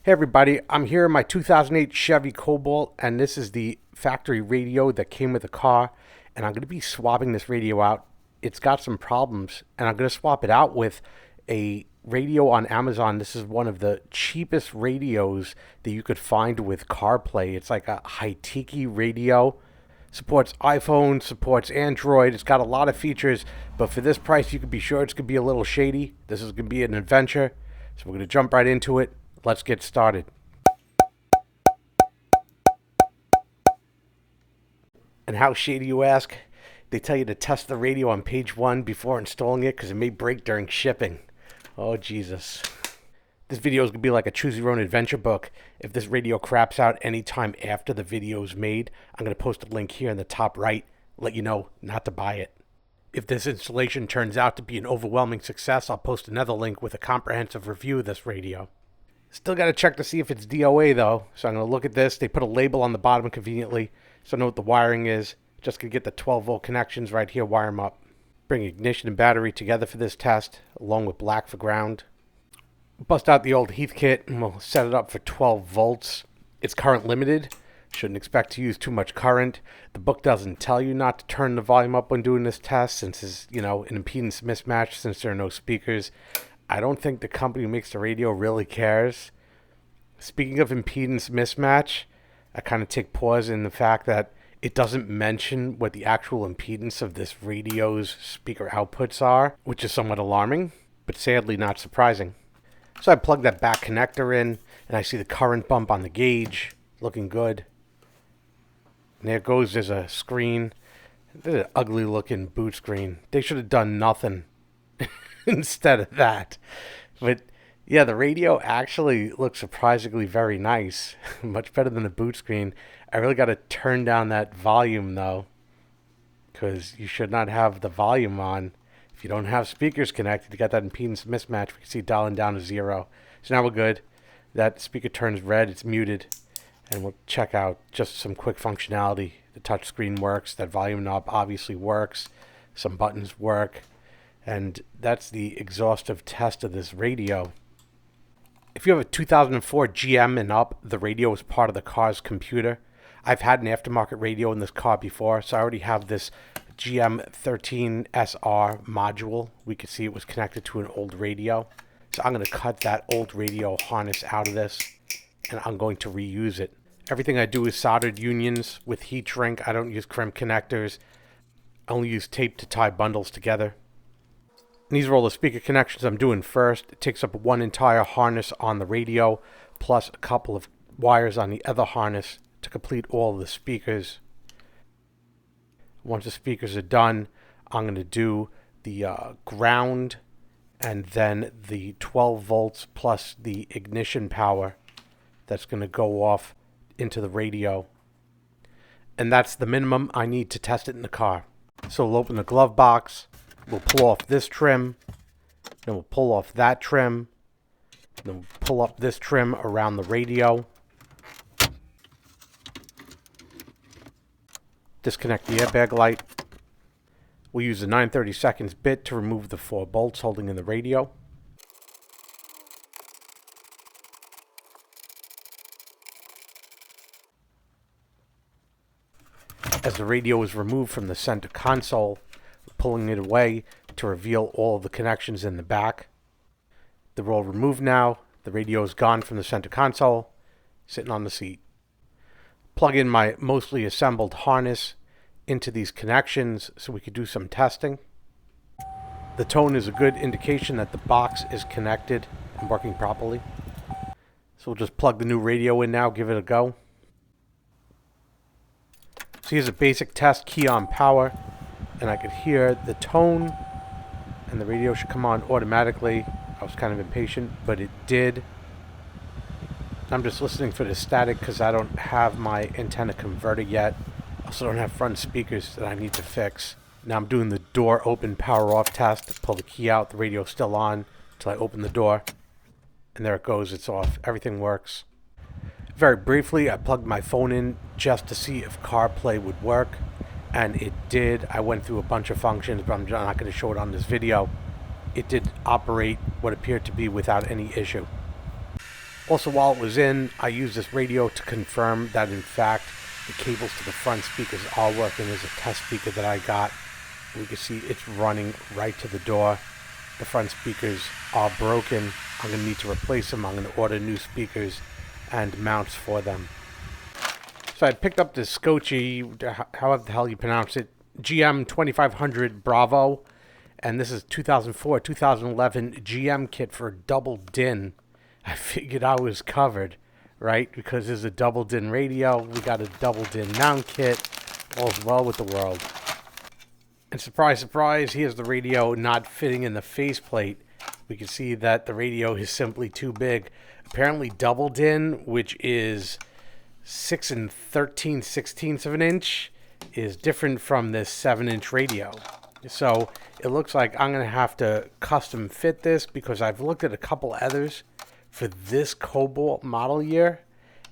Hey everybody, I'm here in my 2008 Chevy Cobalt, and this is the factory radio that came with the car, and I'm going to be swapping this radio out. It's got some problems, and I'm going to swap it out with a radio on Amazon. This is one of the cheapest radios that you could find with Carplay. It's like a high-tech radio. Supports iPhone, supports Android. It's got a lot of features, but for this price, you can be sure it's going to be a little shady. This is going to be an adventure, so we're going to jump right into it. Let's get started. And how shady, you ask? They tell you to test the radio on page 1 before installing it because it may break during shipping. Oh, Jesus. This video is going to be like a choose your own adventure book. If this radio craps out anytime after the video is made, I'm going to post a link here in the top right, let you know not to buy it. If this installation turns out to be an overwhelming success, I'll post another link with a comprehensive review of this radio. Still got to check to see if it's DOA though, so I'm going to look at this. They put a label on the bottom conveniently, so I know what the wiring is. Just going to get the 12-volt connections right here, wire them up. Bring ignition and battery together for this test, along with black for ground. Bust out the old heathkit, and we'll set it up for 12 volts. It's current limited. Shouldn't expect to use too much current. The book doesn't tell you not to turn the volume up when doing this test, since it's, an impedance mismatch, since there are no speakers. I don't think the company who makes the radio really cares. Speaking of impedance mismatch, I kind of take pause in the fact that it doesn't mention what the actual impedance of this radio's speaker outputs are, which is somewhat alarming, but sadly not surprising. So I plug that back connector in, and I see the current bump on the gauge, looking good. And there it goes, there's a screen. There's an ugly looking boot screen. They should have done nothing instead of that. But yeah, the radio actually looks surprisingly very nice. Much better than the boot screen. I really got to turn down that volume though, because you should not have the volume on. If you don't have speakers connected, you got that impedance mismatch. We can see dialing down to 0. So now we're good. That speaker turns red, it's muted. And we'll check out just some quick functionality. The touch screen works. That volume knob obviously works. Some buttons work. And that's the exhaustive test of this radio. If you have a 2004 GM and up, the radio is part of the car's computer. I've had an aftermarket radio in this car before, so I already have this GM 13SR module. We could see it was connected to an old radio. So I'm going to cut that old radio harness out of this, and I'm going to reuse it. Everything I do is soldered unions with heat shrink. I don't use crimp connectors. I only use tape to tie bundles together. And these are all the speaker connections I'm doing first. It takes up one entire harness on the radio, plus a couple of wires on the other harness to complete all of the speakers. Once the speakers are done, I'm going to do the ground and then the 12 volts plus the ignition power that's going to go off into the radio. And that's the minimum I need to test it in the car. So we'll open the glove box. We'll pull off this trim, then we'll pull off that trim, then we'll pull up this trim around the radio. Disconnect the airbag light. We'll use the 9/32 bit to remove the 4 bolts holding in the radio. As the radio is removed from the center console, pulling it away to reveal all of the connections in the back. They're all removed now. The radio is gone from the center console, sitting on the seat. Plug in my mostly assembled harness into these connections so we could do some testing. The tone is a good indication that the box is connected and working properly. So we'll just plug the new radio in now, give it a go. So here's a basic test, key on power. And I could hear the tone, and the radio should come on automatically. I was kind of impatient, but it did. I'm just listening for the static because I don't have my antenna converter yet. I also don't have front speakers that I need to fix. Now I'm doing the door open power off test. Pull the key out, the radio's still on until I open the door. And there it goes, it's off. Everything works. Very briefly, I plugged my phone in just to see if CarPlay would work. And it did. I went through a bunch of functions, but I'm not going to show it on this video. It did operate what appeared to be without any issue. Also, while it was in, I used this radio to confirm that in fact the cables to the front speakers are working. There's a test speaker that I got. We can see it's running right to the door. The front speakers are broken. I'm going to need to replace them. I'm going to order new speakers and mounts for them. So I picked up this Scotchy, however the hell you pronounce it, GM 2500 Bravo. And this is 2004, 2011 GM kit for a double DIN. I figured I was covered, right? Because there's a double DIN radio. We got a double DIN mount kit. All's well with the world. And surprise, surprise, here's the radio not fitting in the faceplate. We can see that the radio is simply too big. Apparently double DIN, which is 6 13/16 of an inch, is different from this 7-inch radio. So it looks like I'm going to have to custom fit this, because I've looked at a couple others for this Cobalt model year,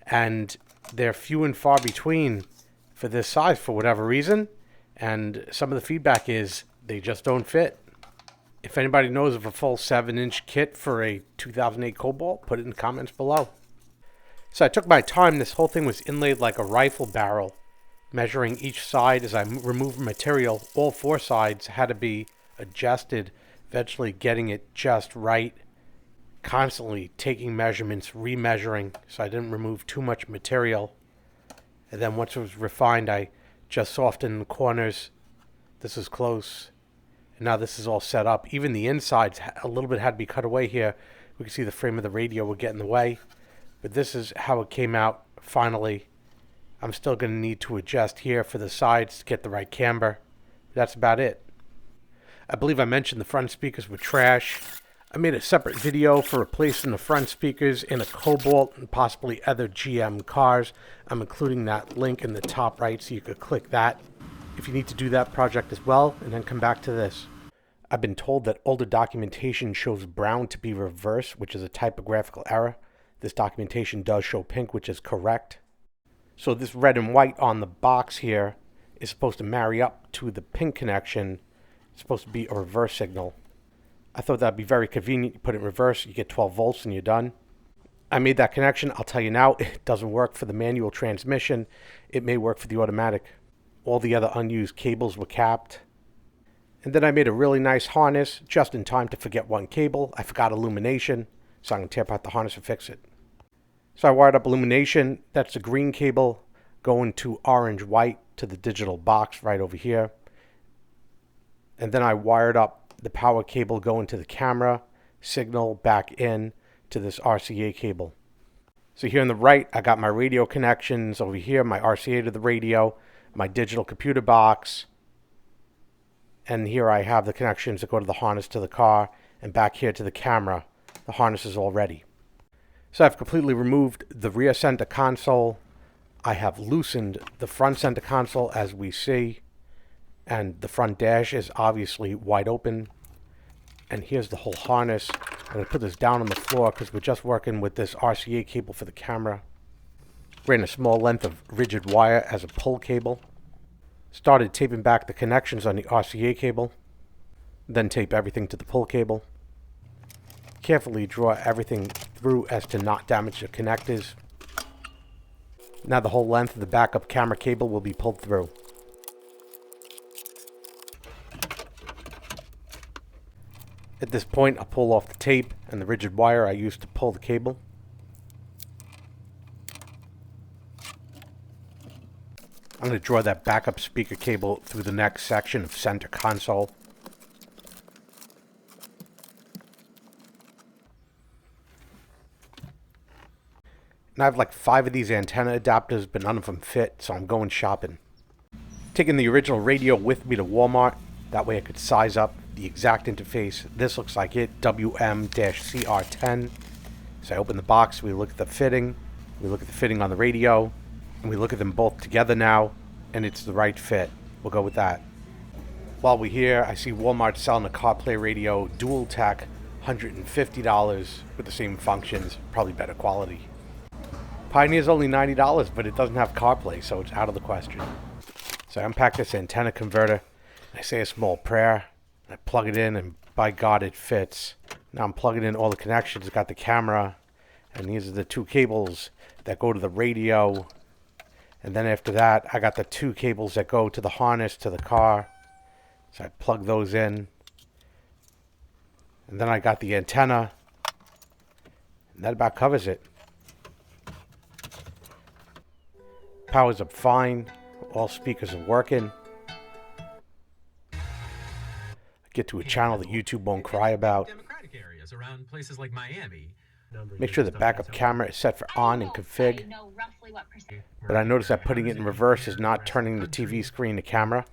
and they're few and far between for this size for whatever reason. And some of the feedback is they just don't fit. If anybody knows of a full 7-inch kit for a 2008 Cobalt, put it in the comments below. So I took my time. This whole thing was inlaid like a rifle barrel, measuring each side as I removed material. All 4 sides had to be adjusted, eventually getting it just right, constantly taking measurements, remeasuring, so I didn't remove too much material. And then once it was refined, I just softened the corners. This is close. And now this is all set up. Even the insides, a little bit had to be cut away here. We can see the frame of the radio would get in the way. But this is how it came out finally. I'm still going to need to adjust here for the sides to get the right camber. That's about it. I believe I mentioned the front speakers were trash. I made a separate video for replacing the front speakers in a Cobalt and possibly other GM cars. I'm including that link in the top right so you could click that if you need to do that project as well, and then come back to this. I've been told that older documentation shows brown to be reverse, which is a typographical error. This documentation does show pink, which is correct. So this red and white on the box here is supposed to marry up to the pink connection. It's supposed to be a reverse signal. I thought that'd be very convenient. You put it in reverse, you get 12 volts and you're done. I made that connection. I'll tell you now, it doesn't work for the manual transmission. It may work for the automatic. All the other unused cables were capped. And then I made a really nice harness just in time to forget one cable. I forgot illumination, so I'm going to tear apart the harness and fix it. So I wired up illumination. That's the green cable going to orange-white to the digital box right over here. And then I wired up the power cable going to the camera, signal back in to this RCA cable. So here on the right, I got my radio connections. Over here, my RCA to the radio, my digital computer box. And here I have the connections that go to the harness to the car, and back here to the camera. The harness is all ready. So I've completely removed the rear center console. I have loosened the front center console, as we see. And the front dash is obviously wide open. And here's the whole harness. I'm going to put this down on the floor because we're just working with this RCA cable for the camera. Ran a small length of rigid wire as a pull cable. Started taping back the connections on the RCA cable. Then tape everything to the pull cable. Carefully draw everything through as to not damage the connectors. Now the whole length of the backup camera cable will be pulled through. At this point, I'll pull off the tape and the rigid wire I used to pull the cable. I'm going to draw that backup speaker cable through the next section of center console. And I have like 5 of these antenna adapters, but none of them fit, so I'm going shopping. Taking the original radio with me to Walmart. That way I could size up the exact interface. This looks like it, WM-CR10. So I open the box, we look at the fitting, we look at the fitting on the radio, and we look at them both together now, and it's the right fit. We'll go with that. While we're here, I see Walmart selling a Carplay radio, dual tech, $150 with the same functions, probably better quality. Pioneer's only $90, but it doesn't have Carplay, so it's out of the question. So I unpack this antenna converter. I say a small prayer, I plug it in, and by God it fits. Now I'm plugging in all the connections. Got the camera, And these are the two cables that go to the radio. And then after that, I got the two cables that go to the harness to the car. So I plug those in. And then I got the antenna. And that about covers it. Power's up fine. All speakers are working. I get to a channel that YouTube won't cry about. Democratic areas around places like Miami. Make sure the backup camera is set for on and config. But I noticed that putting it in reverse is not turning the TV screen to camera.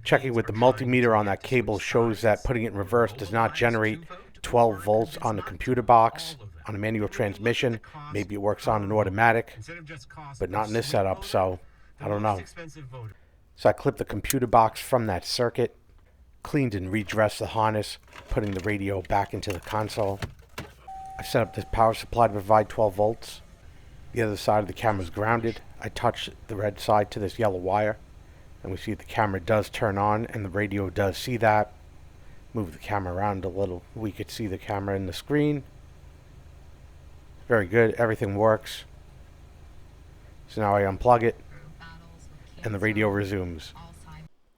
Checking with the multimeter on that cable shows that putting it in reverse does not generate 12 volts on the computer box. On a manual transmission, maybe it works on an automatic, but not in this setup, so I don't know. So I clipped the computer box from that circuit, cleaned and redressed the harness, putting the radio back into the console. I set up this power supply to provide 12 volts. The other side of the camera is grounded. I touched the red side to this yellow wire, and we see the camera does turn on, and the radio does see that. Move the camera around a little. We could see the camera in the screen. Very good. Everything works. So now I unplug it, and the radio resumes.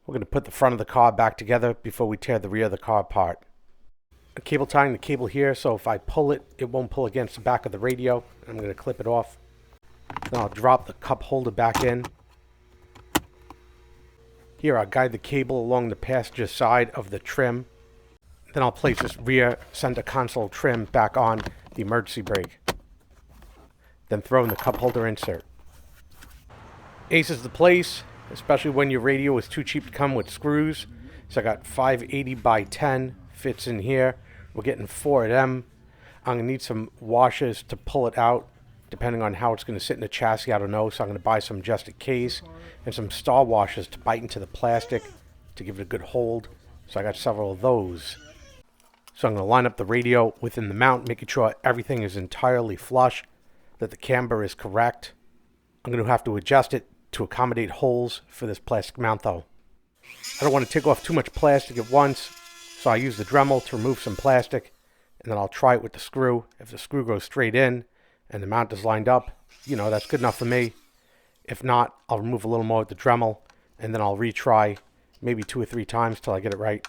We're going to put the front of the car back together before we tear the rear of the car apart. A cable tying the cable here, so if I pull it, it won't pull against the back of the radio. I'm going to clip it off. Then I'll drop the cup holder back in. Here I'll guide the cable along the passenger side of the trim. Then I'll place this rear center console trim back on the emergency brake. Then throw in the cup holder insert. Ace is the place, especially when your radio is too cheap to come with screws. So I got 580 by 10 fits in here. We're getting 4 of them. I'm going to need some washers to pull it out, depending on how it's going to sit in the chassis. I don't know, so I'm going to buy some just in case, and some star washers to bite into the plastic to give it a good hold. So I got several of those. So I'm going to line up the radio within the mount, making sure everything is entirely flush, that the camber is correct. I'm going to have to adjust it to accommodate holes for this plastic mount though. I don't want to take off too much plastic at once, so I use the Dremel to remove some plastic, and then I'll try it with the screw. If the screw goes straight in and the mount is lined up, you know, that's good enough for me. If not, I'll remove a little more with the Dremel, and then I'll retry maybe 2 or 3 times till I get it right.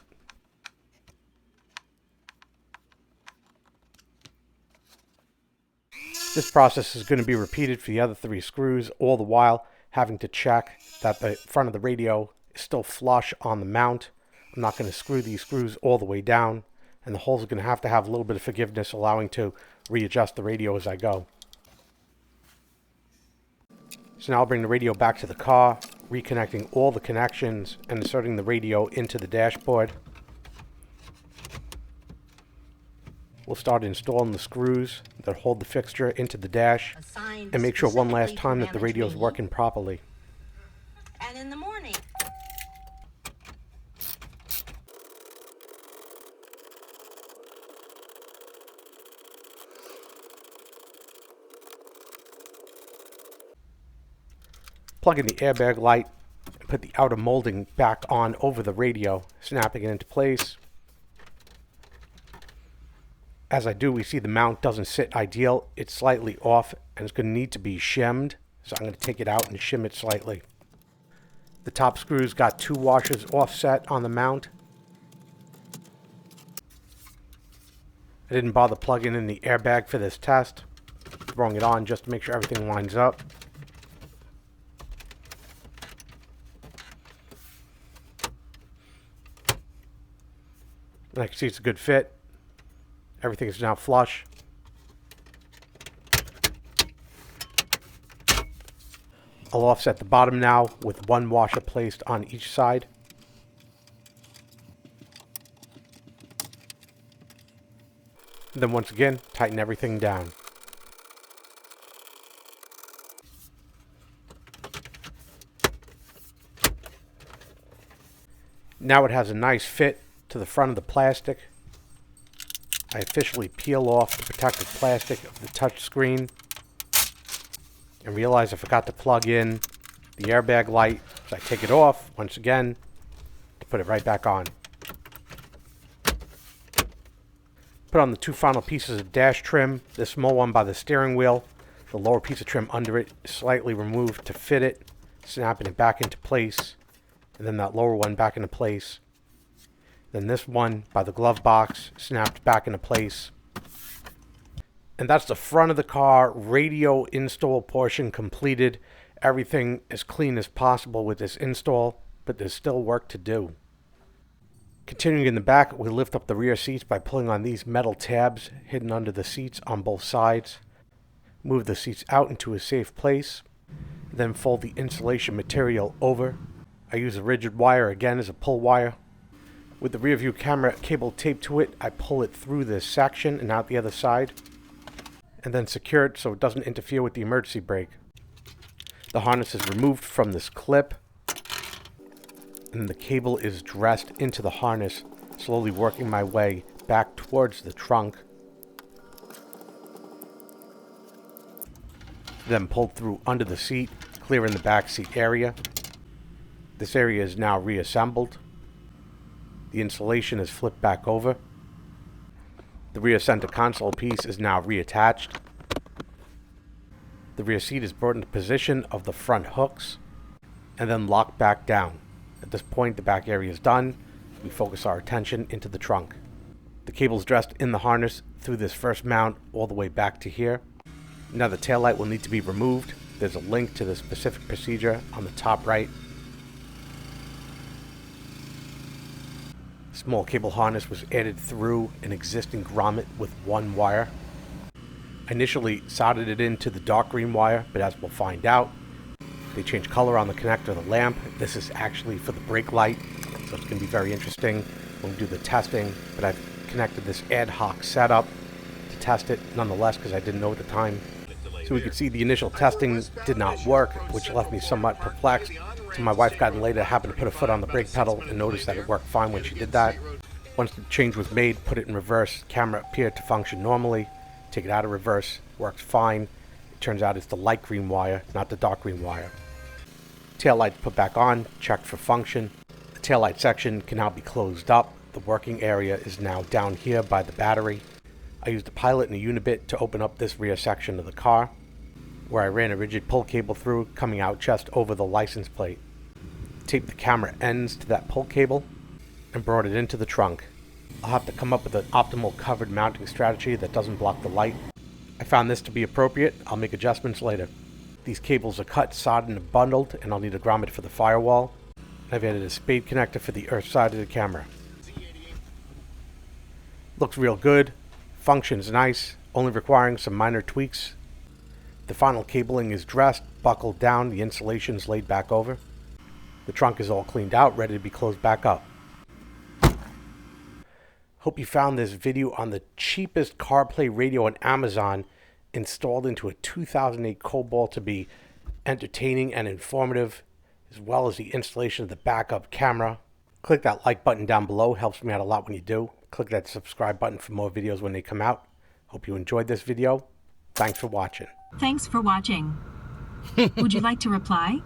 This process is going to be repeated for the other 3 screws, all the while having to check that the front of the radio is still flush on the mount. I'm not going to screw these screws all the way down, and the holes are going to have a little bit of forgiveness, allowing to readjust the radio as I go. So now I'll bring the radio back to the car, reconnecting all the connections and inserting the radio into the dashboard. We'll start installing the screws that hold the fixture into the dash, and make sure one last time that the radio is working properly. And in the morning. Plug in the airbag light and put the outer molding back on over the radio, snapping it into place. As I do, we see the mount doesn't sit ideal. It's slightly off, and it's going to need to be shimmed. So I'm going to take it out and shim it slightly. The top screws got 2 washers offset on the mount. I didn't bother plugging in the airbag for this test. Throwing it on just to make sure everything lines up. And I can see it's a good fit. Everything is now flush. I'll offset the bottom now with 1 washer placed on each side. And then once again, tighten everything down. Now it has a nice fit to the front of the plastic. I officially peel off the protective plastic of the touch screen and realize I forgot to plug in the airbag light, so I take it off once again to put it right back on. put on the two final pieces of dash trim. The small one by the steering wheel. The lower piece of trim under it is slightly removed to fit it, snapping it back into place. And then that lower one back into place. Then this one by the glove box, snapped back into place. And that's the front of the car. Radio install portion completed. Everything as clean as possible with this install, but there's still work to do. Continuing in the back, we lift up the rear seats by pulling on these metal tabs hidden under the seats on both sides. Move the seats out into a safe place. Then fold the insulation material over. I use a rigid wire again as a pull wire. With the rear view camera cable taped to it, I pull it through this section and out the other side. And then secure it so it doesn't interfere with the emergency brake. The harness is removed from this clip. And the cable is dressed into the harness, slowly working my way back towards the trunk. Then pulled through under the seat, clearing the back seat area. This area is now reassembled. The insulation is flipped back over. The rear center console piece is now reattached. The rear seat is brought into position of the front hooks and then locked back down. At this point, the back area is done. We focus our attention into the trunk. The cable is dressed in the harness through this first mount all the way back to here. Now the taillight will need to be removed. There's a link to the specific procedure on the top right. Small cable harness was added through an existing grommet with one wire. I initially soldered it into the dark green wire, but as we'll find out, they changed color on the connector of the lamp. This is actually for the brake light, so it's going to be very interesting when we do the testing. But I've connected this ad hoc setup to test it nonetheless because I didn't know at the time. So we could see the initial testing did not work, which left me somewhat perplexed. So my wife got in later, happened to put a foot on the brake pedal and noticed that it worked fine when she did that. Once the change was made, put it in reverse, camera appeared to function normally. Take it out of reverse, works fine. It turns out it's the light green wire, not the dark green wire. Tail lights put back on, checked for function. The tail light section can now be closed up. The working area is now down here by the battery. I used a pilot and a unibit to open up this rear section of the car, where I ran a rigid pull cable through, coming out just over the license plate. Taped the camera ends to that pull cable and brought it into the trunk. I'll have to come up with an optimal covered mounting strategy that doesn't block the light. I found this to be appropriate. I'll make adjustments later. These cables are cut, soldered, and bundled, and I'll need a grommet for the firewall. I've added a spade connector for the earth side of the camera. Looks real good. Functions nice, only requiring some minor tweaks. The final cabling is dressed, buckled down, the insulation is laid back over. The trunk is all cleaned out, ready to be closed back up. Hope you found this video on the cheapest CarPlay radio on Amazon installed into a 2008 Cobalt to be entertaining and informative, as well as the installation of the backup camera. Click that like button down below, helps me out a lot when you do. Click that subscribe button for more videos when they come out. Hope you enjoyed this video. Thanks for watching. Thanks for watching. Would you like to reply?